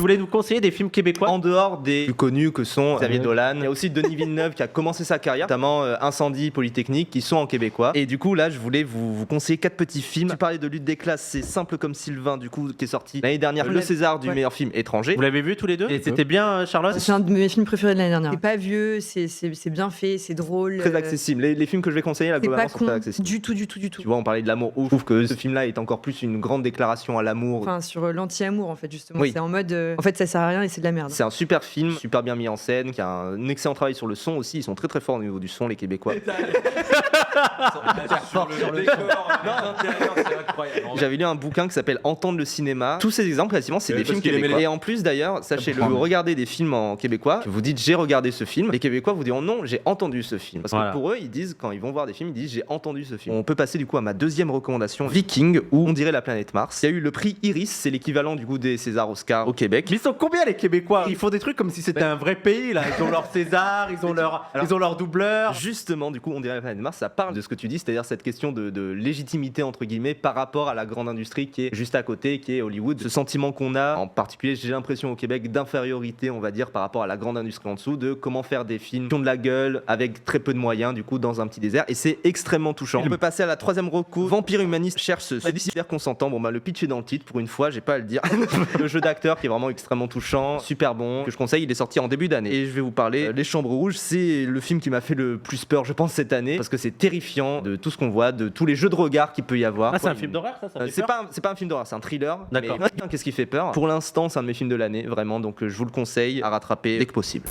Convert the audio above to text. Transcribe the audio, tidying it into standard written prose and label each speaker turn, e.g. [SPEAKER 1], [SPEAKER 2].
[SPEAKER 1] Vous voulez nous conseiller des films québécois?
[SPEAKER 2] En dehors des plus connus que sont Xavier Dolan, il y a aussi Denis Villeneuve qui a commencé sa carrière, notamment Incendie, Polytechnique, qui sont en québécois. Et du coup, là, je voulais vous conseiller 4 petits films. Tu parlais de lutte des classes, c'est Simple comme Sylvain, du coup, qui est sorti l'année dernière, le César du meilleur film étranger.
[SPEAKER 1] Vous l'avez vu tous les deux? Et c'était bien, Charlotte?
[SPEAKER 3] C'est un de mes films préférés de l'année dernière. C'est pas vieux, c'est bien fait, c'est drôle.
[SPEAKER 2] Très accessible. Les films que je vais conseiller, là,
[SPEAKER 3] C'est pas
[SPEAKER 2] globalement, sont
[SPEAKER 3] con
[SPEAKER 2] très accessibles.
[SPEAKER 3] du tout.
[SPEAKER 2] Tu vois, on parlait de l'amour. Je trouve que ce film-là est encore plus une grande déclaration à l'amour.
[SPEAKER 3] Enfin, sur l'anti-amour, en fait, justement.
[SPEAKER 2] Oui.
[SPEAKER 3] C'est en mode, en fait, ça sert à rien et c'est de la merde.
[SPEAKER 2] C'est un super film, super bien mis en scène, qui a un excellent travail sur le son aussi. Ils sont très très forts au niveau du son, les Québécois. J'avais lu un bouquin qui s'appelle Entendre le cinéma. Tous ces exemples, quasiment, c'est des films québécois. Et en plus, d'ailleurs, sachez-le, vous regardez des films en québécois, vous dites j'ai regardé ce film, les Québécois vous diront non, j'ai entendu ce film. Parce que pour eux, ils disent, quand ils vont voir des films, ils disent j'ai entendu ce film. On peut passer du coup à ma deuxième recommandation, Viking, ou On dirait la planète Mars. Il y a eu le prix Iris, c'est l'équivalent du coup des César Oscar au Québec.
[SPEAKER 1] Mais ils sont combien les Québécois? Ils font des trucs comme si c'était un vrai pays là. Ils ont leur César, ils ont leur doubleur.
[SPEAKER 2] Justement, du coup, On dirait la planète Mars, ça parle de ce que tu dis, c'est-à-dire cette question de légitimité entre guillemets par rapport à la grande industrie qui est juste à côté, qui est Hollywood. Ce sentiment qu'on a, en particulier, j'ai l'impression au Québec, d'infériorité, on va dire, par rapport à la grande industrie en dessous, de comment faire des films qui ont de la gueule avec très peu de moyens, du coup, dans un petit désert. Et c'est extrêmement touchant. On peut passer à la troisième reco. Vampire humaniste cherche ce cyber consentant. Bon bah le pitch est dans le titre. Pour une fois, j'ai pas à le dire. Le jeu d'acteur qui est vraiment extrêmement touchant, super bon, que je conseille. Il est sorti en début d'année. Et je vais vous parler Les Chambres Rouges. C'est le film qui m'a fait le plus peur, je pense, cette année, parce que c'est terrifiant de tout ce qu'on voit, de tous les jeux de regard qu'il peut y avoir.
[SPEAKER 1] Ah, c'est un film d'horreur, ça fait peur?
[SPEAKER 2] C'est pas un film d'horreur, c'est un thriller.
[SPEAKER 1] D'accord.
[SPEAKER 2] Mais qu'est-ce qui fait peur? Pour l'instant, c'est un de mes films de l'année, vraiment. Donc je vous le conseille à rattraper dès que possible.